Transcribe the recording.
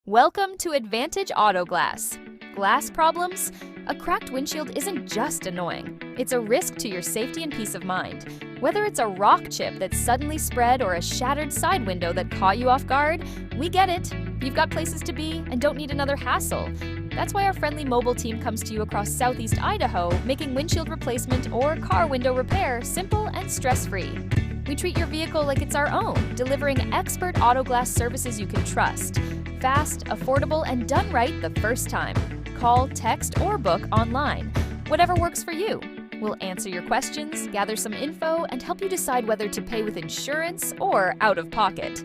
Welcome to Advantage Auto Glass. Glass problems? A cracked windshield isn't just annoying. It's a risk to your safety and peace of mind. Whether it's a rock chip that suddenly spread or a shattered side window that caught you off guard, we get it. You've got places to be and don't need another hassle. That's why our friendly mobile team comes to you across Southeast Idaho, making windshield replacement or car window repair simple and stress-free. We treat your vehicle like it's our own, delivering expert auto glass services you can trust. Fast, affordable, and done right the first time. Call, text, or book online. Whatever works for you. We'll answer your questions, gather some info, and help you decide whether to pay with insurance or out of pocket.